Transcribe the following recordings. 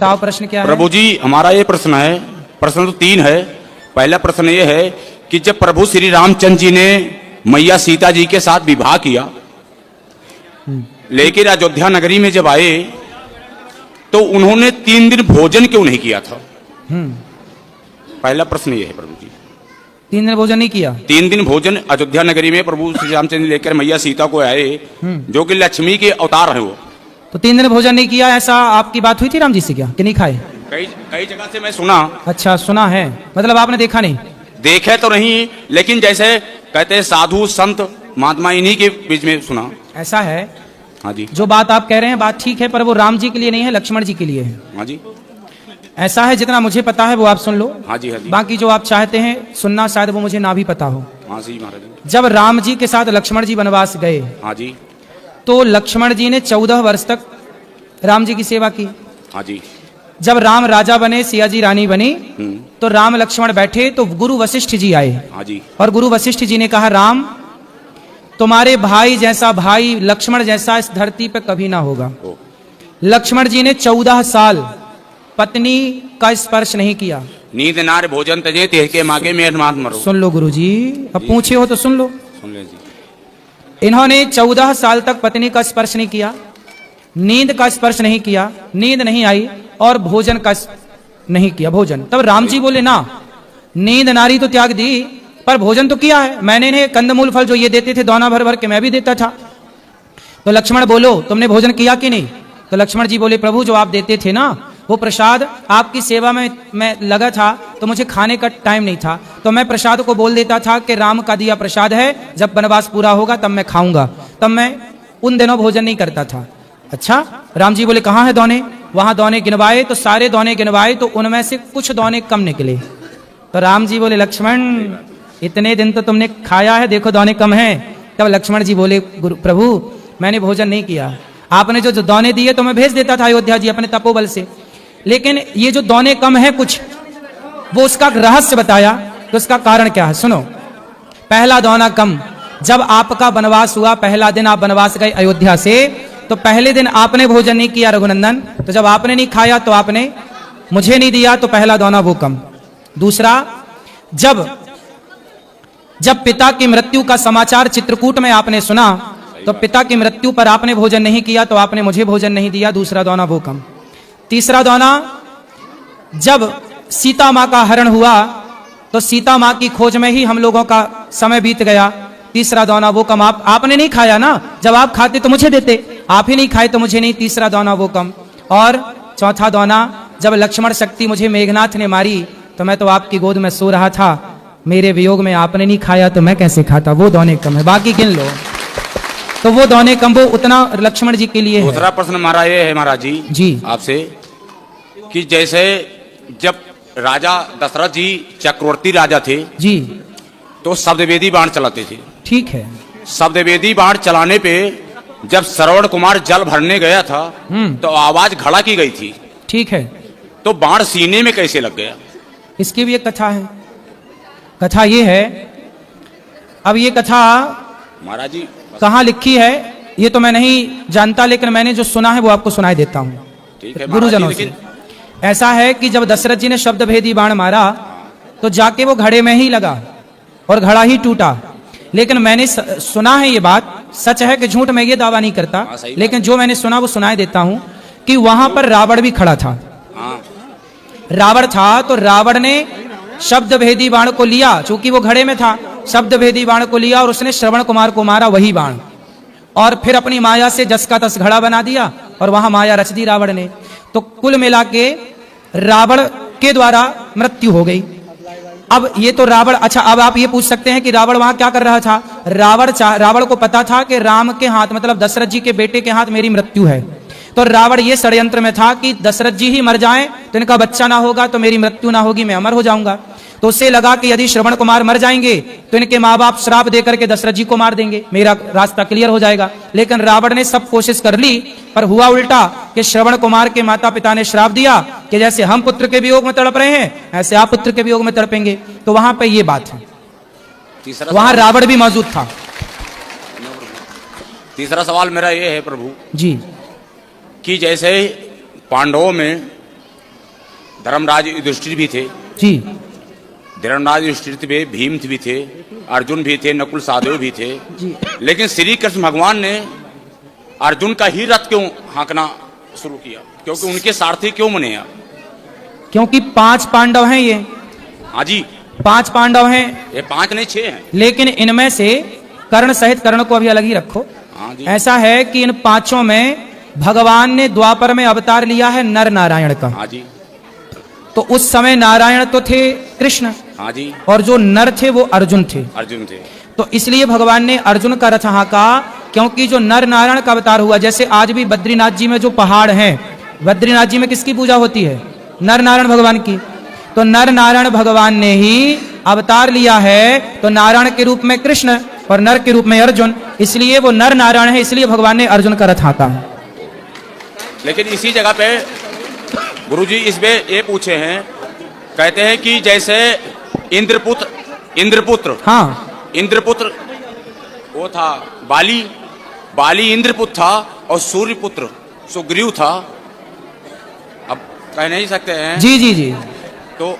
बताओ प्रश्न क्या है? प्रभु जी, हमारा ये प्रश्न है, प्रश्न तो 3 है। पहला प्रश्न ये है कि जब प्रभु श्री रामचंद्र जी ने मैया सीता जी के साथ विवाह किया, लेकिन अयोध्या नगरी में जब आए तो उन्होंने 3 दिन भोजन क्यों नहीं किया था? पहला प्रश्न ये है प्रभु जी। 3 दिन भोजन नहीं किया? 3 दिन भोजन अयोध्या नगरी में प्रभु श्री रामचंद्र लेकर मैया सीता को आए, जो कि लक्ष्मी के अवतार है वो। तो 3 दिन भोजन नहीं किया, ऐसा आपकी बात हुई थी राम जी से क्या, कि नहीं खाए? कई जगह से मैं सुना। अच्छा, सुना है, मतलब आपने देखा नहीं? देखे तो नहीं, लेकिन जैसे कहते हैं साधु संत महात्मा, इन्हीं के बीच में सुना। ऐसा है? हाँ जी। जो बात आप कह रहे हैं बात ठीक है, पर वो राम जी के लिए नहीं है, लक्ष्मण जी के लिए है। हाँ जी। ऐसा है, जितना मुझे पता है वो आप सुन लो। हाँ जी, हाँ जी। बाकी जो आप चाहते हैं सुनना, शायद वो मुझे ना भी पता हो। हाँ जी महाराज। जब राम जी के साथ लक्ष्मण जी वनवास गए, हाँ जी। तो लक्ष्मण जी ने 14 वर्ष तक राम जी की सेवा की। हाँ जी। जब राम राजा बने, सिया जी रानी बनी, तो राम लक्ष्मण बैठे तो गुरु वशिष्ठ जी आए। हाँ जी। और गुरु वशिष्ठ जी ने कहा, राम तुम्हारे भाई जैसा भाई लक्ष्मण जैसा इस धरती पे कभी ना होगा। लक्ष्मण जी ने 14 साल पत्नी का स्पर्श नहीं किया। नींद नार भोजन तजे तेह के मागे में मात मरो। सुन लो गुरु जी, अब पूछे हो तो सुन लो। सुन ले जी। इन्होंने 14 साल तक पत्नी का स्पर्श नहीं किया, नींद का स्पर्श नहीं किया, नींद नहीं आई, और भोजन का नहीं किया भोजन। तब राम जी बोले, ना, नींद नारी तो त्याग दी, पर भोजन तो किया है मैंने। इन्हें कंदमूल फल जो ये देते थे दोना भर भर के, मैं भी देता था। तो लक्ष्मण बोलो, तुमने भोजन किया कि नहीं? तो लक्ष्मण जी बोले, प्रभु जो आप देते थे ना वो प्रसाद, आपकी सेवा में मैं लगा था तो मुझे खाने का टाइम नहीं था, तो मैं प्रसाद को बोल देता था कि राम का दिया प्रसाद है, जब वनवास पूरा होगा तब मैं खाऊंगा। तब मैं उन दिनों भोजन नहीं करता था। अच्छा, राम जी बोले, कहाँ है दोने? वहां दोने गिनवाए तो सारे दोने गिनवाए तो उनमें से कुछ दोने कम निकले। तो राम जी बोले, लक्ष्मण इतने दिन तो तुमने खाया है, देखो दोने कम हैं। तब लक्ष्मण जी बोले, प्रभु मैंने भोजन नहीं किया, आपने जो दोने दिए तो मैं भेज देता था अयोध्या जी अपने तपोबल से, लेकिन ये जो दोने कम है कुछ, वो उसका रहस्य बताया। तो उसका कारण क्या है सुनो। पहला दोना कम, जब आपका वनवास हुआ, पहला दिन आप वनवास गए अयोध्या से, तो पहले दिन आपने भोजन नहीं किया रघुनंदन, तो जब आपने नहीं खाया तो आपने मुझे नहीं दिया, तो पहला दोना वो कम। दूसरा, जब पिता की मृत्यु का समाचार चित्रकूट में आपने सुना, तो पिता की मृत्यु पर आपने भोजन नहीं किया, तो आपने मुझे भोजन नहीं दिया, दूसरा दोना वो कम। तीसरा दोना, जब सीता मां का हरण हुआ तो सीता मां की खोज में ही हम लोगों का समय बीत गया, तीसरा दोना वो कम। आपने नहीं खाया ना, जब आप खाते तो मुझे देते, आप ही नहीं खाए तो मुझे नहीं, तीसरा दोना वो कम। और चौथा दोना, जब लक्ष्मण शक्ति मुझे मेघनाथ ने मारी तो मैं तो आपकी गोद में सो रहा था, मेरे वियोग में आपने नहीं खाया तो मैं कैसे खाता, वो दोने कम है। बाकी गिन लो, तो वो दोने कम, वो उतना लक्ष्मण जी के लिए है। दूसरा प्रश्न हमारा ये है महाराज जी आपसे, कि जैसे जब राजा दशरथ जी चक्रवर्ती राजा थे जी, तो शब्दवेदी बाण चलाते थे। ठीक है। शब्दवेदी बाण चलाने पे जब श्रवण कुमार जल भरने गया था तो आवाज खड़ा की गई थी। ठीक है। तो बाण सीने में कैसे लग गया? इसकी भी एक कथा है। कथा ये है, अब ये कथा महाराज जी कहाँ लिखी है ये तो मैं नहीं जानता, लेकिन मैंने जो सुना है वो आपको सुनाई देता हूँ ठीक है गुरुजनों से। ऐसा है कि जब दशरथ जी ने शब्दभेदी बाण मारा तो जाके वो घड़े में ही लगा और घड़ा ही टूटा। लेकिन मैंने सुना है, ये बात सच है कि झूठ, मैं ये दावा नहीं करता, लेकिन जो मैंने सुना वो सुनाई देता हूं कि वहां पर रावण भी खड़ा था। रावण था तो रावण ने शब्दभेदी बाण को लिया, चूंकि वो घड़े में था, शब्दभेदी बाण को लिया और उसने श्रवण कुमार को मारा वही बाण, और फिर अपनी माया से जस का तस घड़ा बना दिया और वहां माया रच दी रावण ने। तो कुल मिला के रावण के द्वारा मृत्यु हो गई। अब ये तो रावण, अच्छा अब आप ये पूछ सकते हैं कि रावण वहां क्या कर रहा था? रावण को पता था कि राम के हाथ, मतलब दशरथ जी के बेटे के हाथ मेरी मृत्यु है, तो रावण ये षड्यंत्र में था कि दशरथ जी ही मर जाएं तो इनका बच्चा ना होगा तो मेरी मृत्यु ना होगी, मैं अमर हो जाऊंगा। तो उससे लगा कि यदि श्रवण कुमार मर जाएंगे तो इनके माँ बाप श्राप देकर के दशरथ जी को मार देंगे, मेरा रास्ता क्लियर हो जाएगा। लेकिन रावण ने सब कोशिश कर ली, पर हुआ उल्टा कि श्रवण कुमार के माता पिता ने श्राप दिया कि जैसे हम पुत्र के वियोग में तड़प रहे हैं ऐसे आप पुत्र के वियोग में तड़पेंगे। तो वहां पे ये बात है, वहां रावण भी मौजूद था। तीसरा सवाल मेरा ये है प्रभु जी, कि जैसे पांडवों में धर्मराज युधिष्ठिर भी थे, जी धर्मराज युधिष्ठिर भी, भीम भी थे, अर्जुन भी थे, नकुल सहदेव भी थे। जी लेकिन श्री कृष्ण भगवान ने अर्जुन का ही रथ क्यों हाँकना शुरू किया? क्योंकि उनके सारथी क्यों बने आप? क्योंकि 5 पांडव हैं ये, हाँ जी, 5 पांडव हैं, ये 5 नहीं 6 हैं। लेकिन इनमें से कर्ण सहित, कर्ण को अभी अलग ही रखो। हाँ जी, ऐसा है कि इन 5 में भगवान ने द्वापर में अवतार लिया है नर नारायण का। हाँ जी, तो उस समय नारायण तो थे कृष्ण, हाँ जी, और जो नर थे वो अर्जुन थे। अर्जुन थे। तो इसलिए भगवान ने अर्जुन का रथ हाँका, क्योंकि जो नर नारायण का अवतार हुआ, जैसे आज भी बद्रीनाथ जी में जो पहाड़ हैं, बद्रीनाथ जी में किसकी पूजा होती है? नर नारायण भगवान की। तो नर नारायण भगवान ने ही अवतार लिया है, तो नारायण के रूप में कृष्ण और नर के रूप में अर्जुन, इसलिए वो नर नारायण है, इसलिए भगवान ने अर्जुन का रथ हाँका है। लेकिन इसी जगह पे गुरुजी इसमें ये पूछे हैं, कहते हैं कि जैसे इंद्रपुत्र हाँ इंद्रपुत्र वो था बाली, बाली इंद्रपुत्र था, और सूर्यपुत्र सुग्रीव था। अब कह नहीं सकते हैं, जी जी जी, तो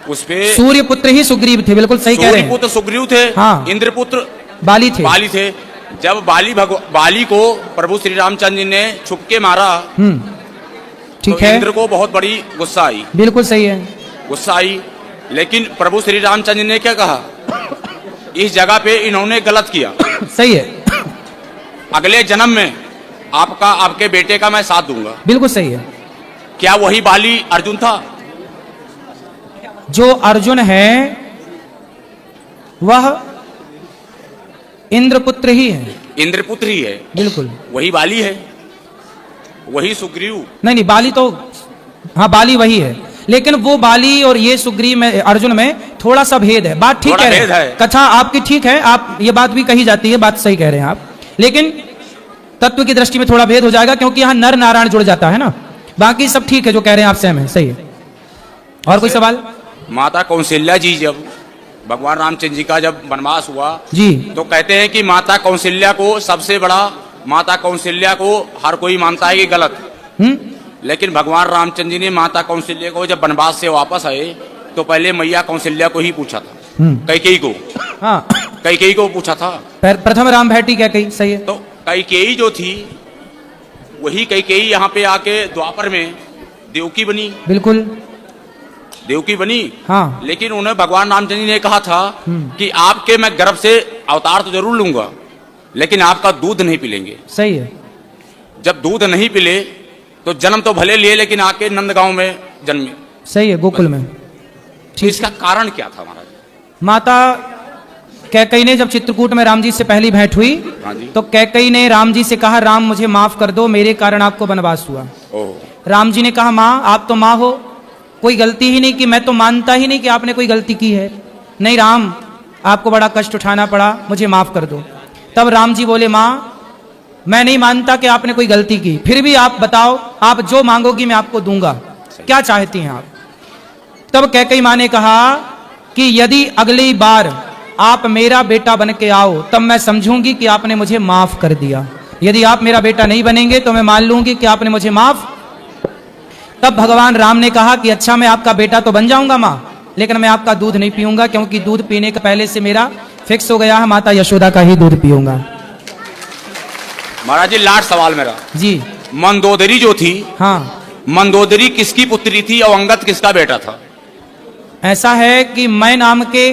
उसपे सूर्य पुत्र ही सुग्रीव थे, बिल्कुल सही कह रहे हैं। सूर्यपुत्र सुग्रीव थे, हाँ। इंद्रपुत्र बाली थे। बाली थे। जब बाली को प्रभु श्री रामचंद्र जी ने छुपके मारा, ठीक तो है, इंद्र को बहुत बड़ी गुस्सा आई, बिल्कुल सही है। गुस्सा आई। लेकिन प्रभु श्री रामचंद्र ने क्या कहा? इस जगह पे इन्होंने गलत किया, सही है, अगले जन्म में आपके बेटे का मैं साथ दूंगा। बिल्कुल सही है। क्या वही बाली अर्जुन था? जो अर्जुन है वह इंद्रपुत्र ही है, इंद्रपुत्र ही है, बिल्कुल। वही बाली है, वही सुग्रीव। नहीं बाली तो, हाँ बाली वही है, लेकिन वो बाली और ये सुग्रीव में, अर्जुन में थोड़ा सा भेद है। बात ठीक थोड़ा कह रहे भेद हैं, है। कथा आपकी ठीक है, आप ये बात भी कही जाती है, बात सही कह रहे हैं आप, लेकिन तत्व की दृष्टि में थोड़ा भेद हो जाएगा, क्योंकि यहाँ नर नारायण जुड़ जाता है ना। बाकी सब ठीक है, जो कह रहे हैं आप सहम है, सही है। और कोई सवाल? माता कौशल्या जी जब भगवान रामचंद्र जी का जब वनवास हुआ जी, तो कहते हैं कि माता कौशल्या को सबसे बड़ा, माता कौशल्या को हर कोई मानता है कि गलत, लेकिन भगवान रामचंद्र जी ने माता कौशल्या को जब वनवास से वापस आए तो पहले मैया कौशल्या को ही पूछा था, कैकेयी को। हाँ कैकेयी को पूछा था, प्रथम राम भेटी कैकेयी, सही है। तो कैकेयी जो थी वही कैकेयी यहाँ पे आके द्वापर में देवकी बनी, बिल्कुल, देवकी बनी। हाँ लेकिन उन्हें भगवान रामचंद्र जी ने कहा था कि आपके मैं गर्भ से अवतार तो जरूर लूंगा, लेकिन आपका दूध नहीं पिलेंगे। सही है। जब दूध नहीं पिले तो जन्म तो भले लिए, लेकिन आके नंदगांव में जन्मे। सही है, गोकुल में। तो इसका कारण क्या था महाराज? माता कैकेयी ने जब चित्रकूट में राम जी से पहली भेंट हुई, हाँ जी। तो कैकेयी ने राम जी से कहा, राम मुझे माफ कर दो, मेरे कारण आपको वनवास हुआ। ओह, राम जी ने कहा, माँ आप तो माँ हो, कोई गलती ही नहीं की, मैं तो मानता ही नहीं कि आपने कोई गलती की है। नहीं राम, आपको बड़ा कष्ट उठाना पड़ा, मुझे माफ कर दो। तब राम जी बोले, माँ मैं नहीं मानता कि आपने कोई गलती की, फिर भी आप बताओ, आप जो मांगोगी मैं आपको दूंगा, क्या चाहती हैं आप? तब कैकेयी माँ ने कहा कि यदि अगली बार आप मेरा बेटा बन के आओ तब मैं समझूंगी कि आपने मुझे माफ कर दिया, यदि आप मेरा बेटा नहीं बनेंगे तो मैं मान लूंगी कि आपने मुझे माफ। तब भगवान राम ने कहा कि अच्छा मैं आपका बेटा तो बन जाऊंगा माँ, लेकिन मैं आपका दूध नहीं पीऊंगा, क्योंकि दूध पीने के पहले से मेरा फिक्स हो गया है, माता यशोदा का ही दूध पीऊंगा। महाराज जी लास्ट सवाल मेरा जी, मंदोदरी जो थी, हाँ मंदोदरी किसकी पुत्री थी और अंगद किसका बेटा था? ऐसा है कि मैं नाम के,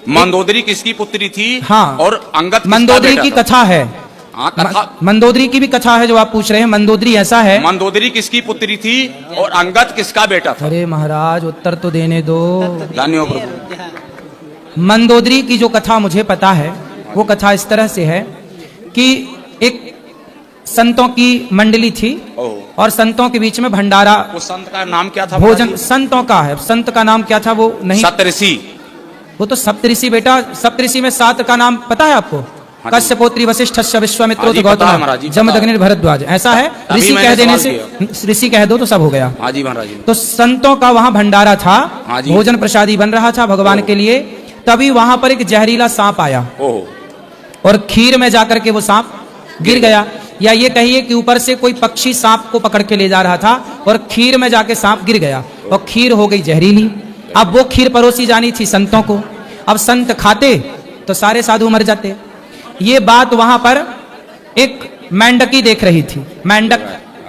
मंदोदरी किसकी पुत्री थी? हाँ, और अंगद किसका मंदोदरी बेटा की था? कथा है। हाँ, कथा। मंदोदरी की भी कथा है जो आप पूछ रहे हैं। मंदोदरी ऐसा है, मंदोदरी किसकी पुत्री थी और अंगद किसका बेटा था? अरे महाराज उत्तर तो देने दो। धन्यवाद प्रभु। मंदोदरी की जो कथा मुझे पता है, वो कथा इस तरह से है कि एक संतों की मंडली थी ओह। और संतों के बीच में भंडारा, उस संत का नाम क्या था? भोजन, संतों का है, संत का नाम क्या था वो नहीं, सप्तऋषि। वो तो सप्तऋषि बेटा, सप्तऋषि में 7 का नाम पता है आपको? हाँ, कश्यपोत्री वशिष्ठ विश्वामित्र हाँ जी, पता है गौतम महाराज जी, जमदग्नि भरद्वाज, ऐसा है। तभी ऋषि मैंने कह देने सवाल से, ऋषि कह दो तो सब हो गया। हाँ जी महाराज जी। तो संतों का वहां भंडारा था, हाँ जी। भोजन प्रसादी बन रहा था भगवान के लिए। तभी वहां पर एक जहरीला सांप आया ओह, और खीर में जाकर के वो सांप गिर गया, या ये कहिए कि ऊपर से कोई पक्षी सांप को पकड़ के ले जा रहा था और खीर में जाके सांप गिर गया। और खीर हो गई जहरीली। अब वो खीर परोसी जानी थी संतों को, अब संत खाते तो सारे साधु मर जाते। ये बात वहां पर एक मेंढकी देख रही थी, मेंढक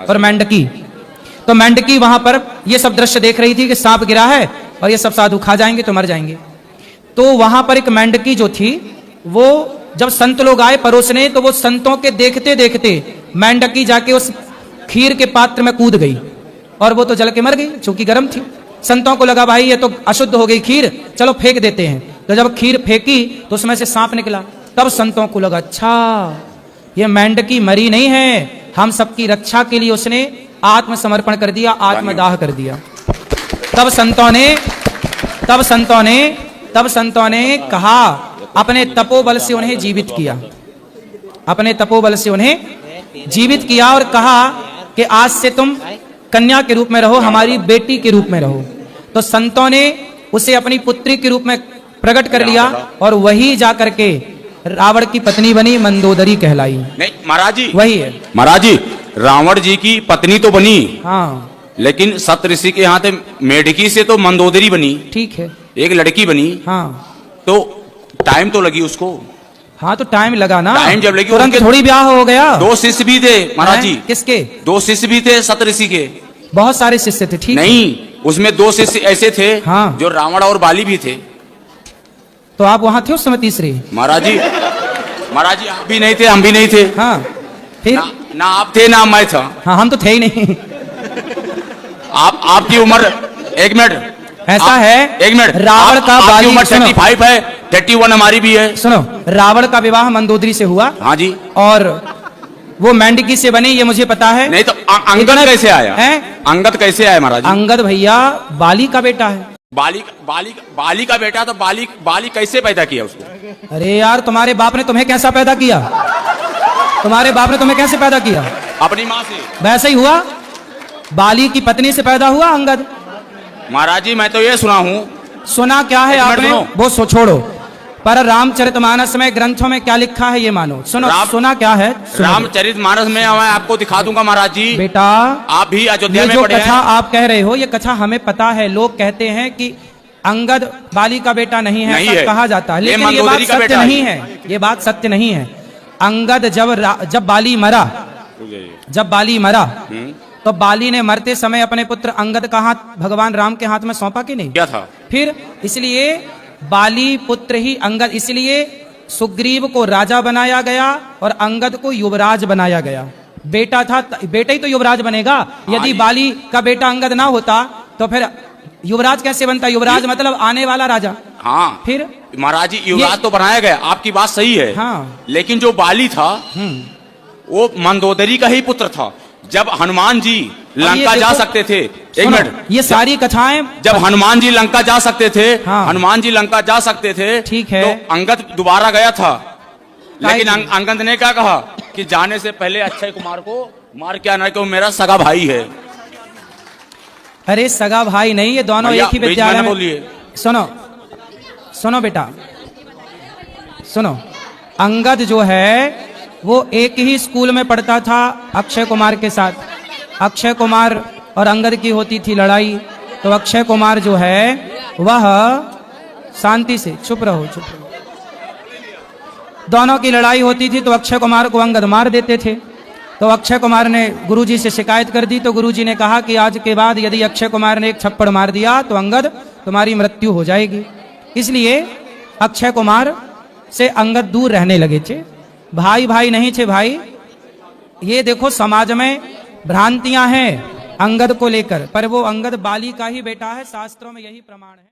और मेंढकी। तो मेंढकी वहां पर ये सब दृश्य देख रही थी कि सांप गिरा है और ये सब साधु खा जाएंगे तो मर जाएंगे। तो वहां पर एक मेंढकी जो थी, वो जब संत लोग आए परोसने, तो वो संतों के देखते देखते मेंढकी जाके उस खीर के पात्र में कूद गई और वो तो जल के मर गई, चूंकि गर्म थी। संतों को लगा भाई ये तो अशुद्ध हो गई खीर, चलो फेंक देते हैं। तो जब खीर फेंकी तो उसमें से सांप निकला। तब संतों को लगा अच्छा ये मेंढकी मरी नहीं है, हम सबकी रक्षा के लिए उसने आत्मसमर्पण कर दिया, आत्मदाह कर दिया। तब संतों ने कहा, अपने तपोबल से उन्हें जीवित किया, अपने तपोबल से उन्हें जीवित किया और कहा कि आज से तुम कन्या के रूप में रहो, हमारी बेटी के रूप में रहो। तो संतों ने उसे अपनी पुत्री के रूप में प्रकट कर लिया और वही जाकर के रावण की पत्नी बनी, मंदोदरी कहलाई। नहीं महाराज जी, वही है महाराज जी, रावण जी की पत्नी तो बनी, हाँ, लेकिन सत ऋषि के यहाँ मेढकी से तो मंदोदरी बनी, ठीक है, एक लड़की बनी। हाँ, तो टाइम तो लगी उसको। हाँ तो टाइम लगा ना, टाइम जब लगी, तुरंत थोड़ी ब्याह हो गया। 2 शिष्य भी थे महाराज जी। किसके? 2 शिष्य भी थे सत ऋषि के। बहुत सारे शिष्य थे, ठीक नहीं, उसमें 2 शिष्य ऐसे थे, हाँ, जो रावण और बाली भी थे। तो आप वहां थे उस समय तीसरे? महाराज जी आप भी नहीं थे, हम भी नहीं थे। हाँ, फिर ना आप थे ना मैं था। हाँ, हम तो थे ही नहीं। आपकी उम्र, एक मिनट, ऐसा है, एक मिनट, रावण का आपकी बाली उम्र 35 है, 31 हमारी भी है। सुनो, रावण का विवाह मंदोदरी से हुआ, हाँ जी, और वो मेंढकी से बनी, ये मुझे पता है। नहीं तो अंगद कैसे आया है? अंगद कैसे आया महाराज? अंगद भैया बाली का बेटा है। बाली का बेटा, तो बाली कैसे पैदा किया उसको? अरे यार, तुम्हारे बाप ने तुम्हें कैसा पैदा किया? तुम्हारे बाप ने तुम्हें कैसे पैदा किया? अपनी माँ से। वैसे ही हुआ, बाली की पत्नी से पैदा हुआ अंगद। महाराज जी मैं तो ये सुना हूँ। सुना क्या है आपने? वो छोड़ो, पर रामचरितमानस में ग्रंथों में क्या लिखा है ये मानो। सुनो, सुना क्या है? रामचरितमानस में मैं आपको दिखा दूंगा महाराज जी। बेटा, आप भी अयोध्या में जो पढ़े कथा हैं। आप कह रहे हो, ये कथा हमें पता है। लोग कहते हैं कि अंगद बाली का बेटा नहीं है, ऐसा कहा जाता है, लेकिन ये बात सत्य नहीं है। ये बात सत्य नहीं है। अंगद जब बाली मरा तो बाली ने मरते समय अपने पुत्र अंगद का हाथ भगवान राम के हाथ में सौंपा कि नहीं? क्या था? फिर इसलिए बाली पुत्र ही अंगद, इसलिए सुग्रीव को राजा बनाया गया और अंगद को युवराज बनाया गया। बेटा था, बेटा ही तो युवराज बनेगा। यदि बाली का बेटा अंगद ना होता तो फिर युवराज कैसे बनता? युवराज मतलब आने वाला राजा। हाँ, फिर महाराज जी युवराज तो बनाया गया, आपकी बात सही है। हाँ, लेकिन जो बाली था वो मंदोदरी का ही पुत्र था। जब हनुमान जी लंका जा सकते थे, एक मिनट, ये सारी कथाएं, जब हनुमान जी लंका जा सकते थे, हाँ, हनुमान जी लंका जा सकते थे, ठीक है, तो अंगद दोबारा गया था। लेकिन अंगद ने क्या कहा कि जाने से पहले अक्षय कुमार को मार के आना, क्यों मेरा सगा भाई है। अरे सगा भाई नहीं, ये दोनों एक ही विद्यालय में। बोलिए, सुनो बेटा, सुनो। अंगद जो है वो एक ही स्कूल में पढ़ता था अक्षय कुमार के साथ। अक्षय कुमार और अंगद की होती थी लड़ाई, तो अक्षय कुमार जो है वह शांति से, चुप रहो, दोनों की लड़ाई होती थी, तो अक्षय कुमार को अंगद मार देते थे। तो अक्षय कुमार ने गुरुजी से शिकायत कर दी, तो गुरुजी ने कहा कि आज के बाद यदि अक्षय कुमार ने एक थप्पड़ मार दिया तो अंगद तुम्हारी मृत्यु हो जाएगी। इसलिए अक्षय कुमार से अंगद दूर रहने लगे थे। भाई भाई नहीं थे भाई। ये देखो समाज में भ्रांतियां हैं अंगद को लेकर, पर वो अंगद बाली का ही बेटा है, शास्त्रों में यही प्रमाण है।